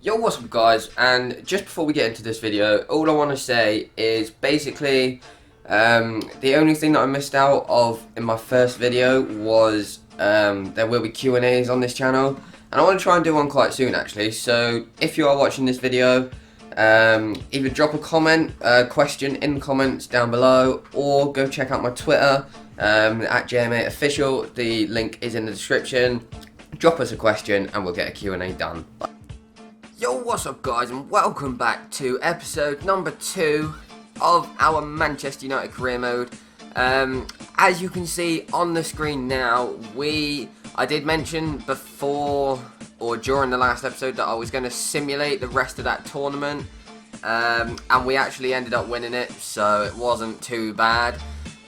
Yo, what's up guys, and just before we get into this video, all I want to say is basically the only thing that I missed out of in my first video was there will be Q&As on this channel, and I want to try and do one quite soon actually. So if you are watching this video, either drop a comment, question in the comments down below, or go check out my Twitter at JMAofficial. The link is in the description. Drop us a question and we'll get a Q&A done. Yo, what's up guys, and welcome back to episode number 2 of our Manchester United career mode. As you can see on the screen now, I did mention before or during the last episode that I was going to simulate the rest of that tournament, and we actually ended up winning it, so it wasn't too bad.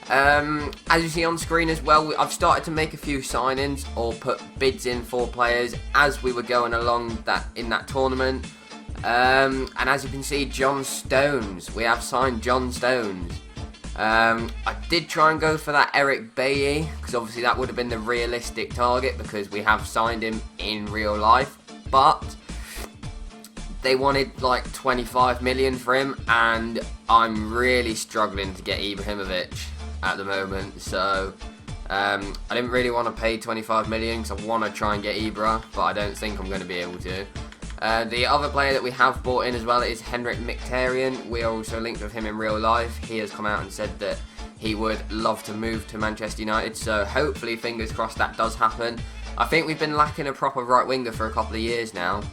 As you see on screen as well, I've started to make a few signings or put bids in for players as we were going along in that tournament. And as you can see, John Stones, we have signed John Stones. I did try and go for that Eric Bailly, because obviously that would have been the realistic target because we have signed him in real life, but they wanted like 25 million for him, and I'm really struggling to get Ibrahimovic at the moment, so I didn't really want to pay 25 million because I want to try and get Ibra, but I don't think I'm going to be able to. The other player that we have bought in as well is Henrik Mkhitaryan. We are also linked with him in real life. He has come out and said that he would love to move to Manchester United, so hopefully, fingers crossed, that does happen. I think we've been lacking a proper right winger for a couple of years now.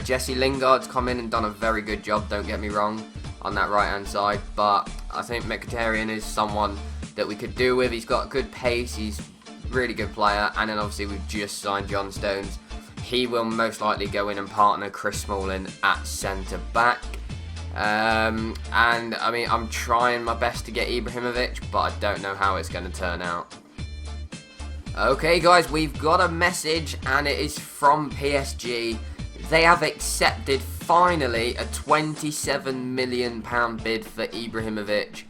Jesse Lingard's come in and done a very good job, don't get me wrong, on that right hand side, but I think Mkhitaryan is someone that we could do with. He's got good pace, he's a really good player, and then obviously we've just signed John Stones. He will most likely go in and partner Chris Smalling at centre back. And I mean, I'm trying my best to get Ibrahimovic, but I don't know how it's going to turn out. Okay guys, we've got a message and it is from PSG. They have accepted finally a £27 million bid for Ibrahimovic.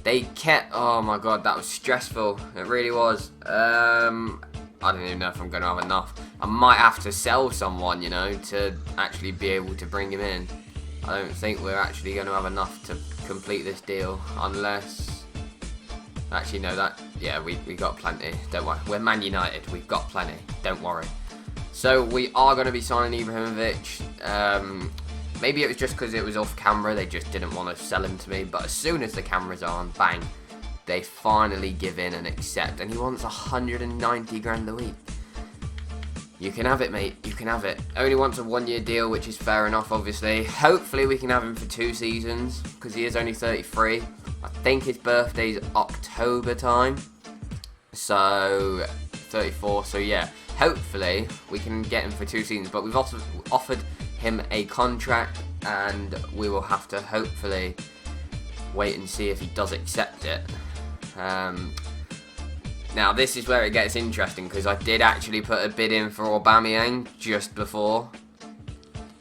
They kept, oh my god, that was stressful, it really was. I don't even know if I'm going to have enough. I might have to sell someone, you know, to actually be able to bring him in. I don't think we're actually going to have enough to complete this deal, unless, actually no, yeah, we got plenty, don't worry. We're Man United, we've got plenty, don't worry. So we are going to be signing Ibrahimovic. Maybe it was just because it was off camera, they just didn't want to sell him to me, but as soon as the camera's on, bang, they finally give in and accept, and he wants 190 grand a week. You can have it, mate, you can have it. Only wants a 1-year deal, which is fair enough, obviously. Hopefully we can have him for 2 seasons, because he is only 33. I think his birthday's October time, so 34, so yeah. Hopefully we can get him for 2 seasons, but we've also offered him a contract, and we will have to hopefully wait and see if he does accept it. Now this is where it gets interesting, because I did actually put a bid in for Aubameyang just before,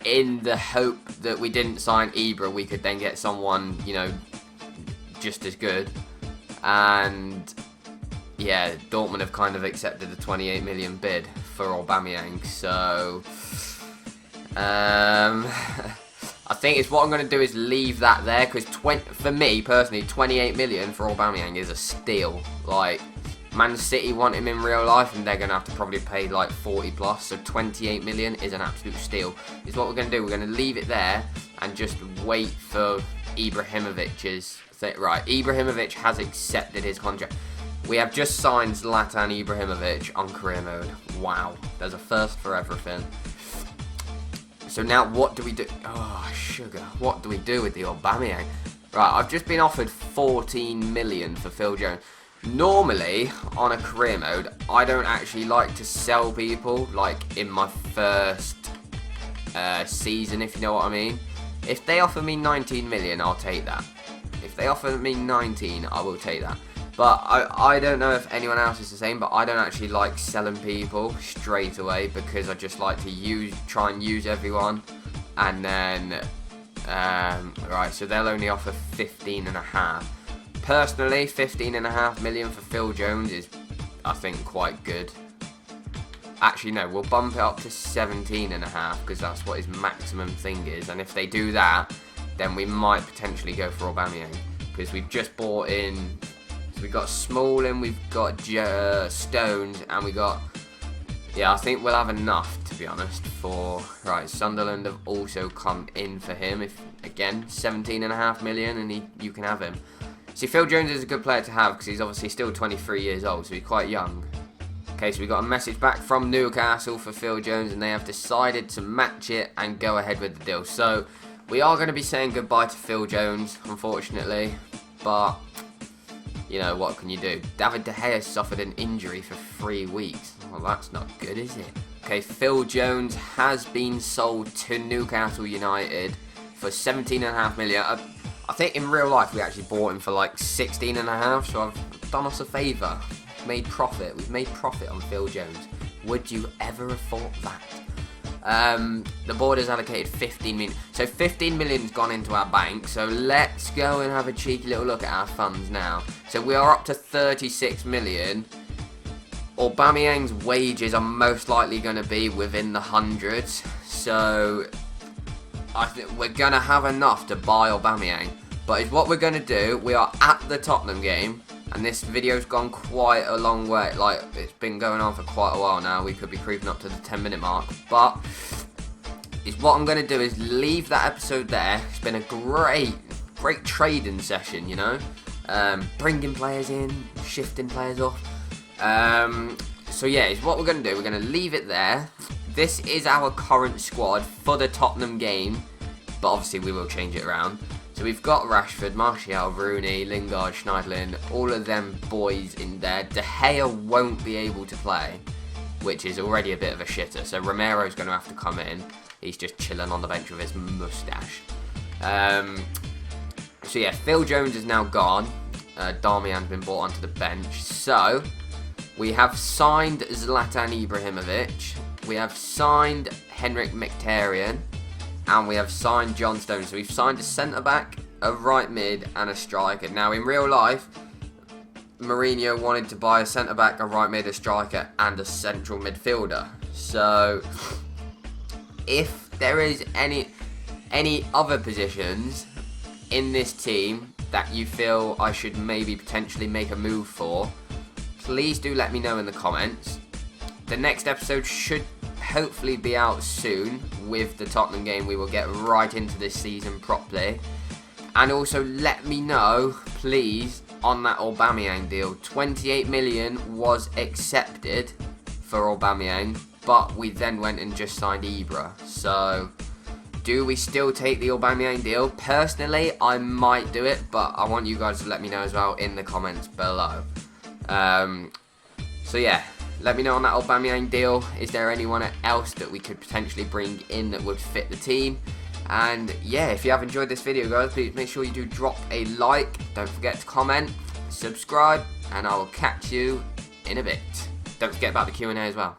in the hope that we didn't sign Ibra, we could then get someone, you know, just as good. And yeah, Dortmund have kind of accepted the 28 million bid for Aubameyang, so I think what I'm going to do is leave that there, because for me personally, 28 million for Aubameyang is a steal. Like, Man City want him in real life and they're going to have to probably pay like 40 plus, so 28 million is an absolute steal. Is what we're going to do, we're going to leave it there and just wait for Ibrahimovic's right, Ibrahimovic has accepted his contract. We have just signed Zlatan Ibrahimovic on career mode. Wow, there's a first for everything. So now what do we do? Oh, sugar. What do we do with the Aubameyang? Right, I've just been offered 14 million for Phil Jones. Normally, on a career mode, I don't actually like to sell people, like, in my first season, if you know what I mean. If they offer me 19 million, I'll take that. If they offer me 19, I will take that. But I don't know if anyone else is the same, but I don't actually like selling people straight away, because I just like to try and use everyone. And then, right, so they'll only offer 15.5. Personally, 15.5 million for Phil Jones is, I think, quite good. Actually, no, we'll bump it up to 17.5 because that's what his maximum thing is. And if they do that, then we might potentially go for Aubameyang because we've just bought in. So we've got Smalling, we've got Stones, and we got. Yeah, I think we'll have enough, to be honest, for... Right, Sunderland have also come in for him. If again, 17.5 million, and you can have him. See, Phil Jones is a good player to have because he's obviously still 23 years old, so he's quite young. Okay, so we got a message back from Newcastle for Phil Jones, and they have decided to match it and go ahead with the deal. So, we are going to be saying goodbye to Phil Jones, unfortunately, but... You know, what can you do? David De Gea suffered an injury for 3 weeks. Well, that's not good, is it? Okay, Phil Jones has been sold to Newcastle United for 17.5 million. I think in real life we actually bought him for like 16.5, so I've done us a favour. Made profit. We've made profit on Phil Jones. Would you ever have thought that? The board has allocated 15 million. So 15 million's gone into our bank. So let's go and have a cheeky little look at our funds now. So we are up to 36 million. Aubameyang's wages are most likely going to be within the hundreds. So I think we're going to have enough to buy Aubameyang. But is what we're going to do, we are at the Tottenham game. And this video's gone quite a long way. Like, it's been going on for quite a while now. We could be creeping up to the 10-minute mark. But what I'm going to do is leave that episode there. It's been a great trading session, you know. Bringing players in, shifting players off. So yeah, it's what we're going to do. We're going to leave it there. This is our current squad for the Tottenham game. But obviously we will change it around. So we've got Rashford, Martial, Rooney, Lingard, Schneiderlin, all of them boys in there. De Gea won't be able to play, which is already a bit of a shitter. So Romero's going to have to come in. He's just chilling on the bench with his moustache. So yeah, Phil Jones is now gone. Darmian's been brought onto the bench. So we have signed Zlatan Ibrahimovic. We have signed Henrik Mkhitaryan. And we have signed John Stones. So we've signed a centre-back, a right mid, and a striker. Now, in real life, Mourinho wanted to buy a centre-back, a right mid, a striker, and a central midfielder. So, if there is any other positions in this team that you feel I should maybe potentially make a move for, please do let me know in the comments. The next episode should hopefully be out soon. With the Tottenham game, we will get right into this season properly. And also let me know, please, on that Aubameyang deal. 28 million was accepted for Aubameyang, but we then went and just signed Ibra. So, do we still take the Aubameyang deal? Personally, I might do it, but I want you guys to let me know as well in the comments below. So yeah. Let me know on that Aubameyang deal. Is there anyone else that we could potentially bring in that would fit the team? And yeah, if you have enjoyed this video, guys, please make sure you do drop a like. Don't forget to comment, subscribe, and I will catch you in a bit. Don't forget about the Q&A as well.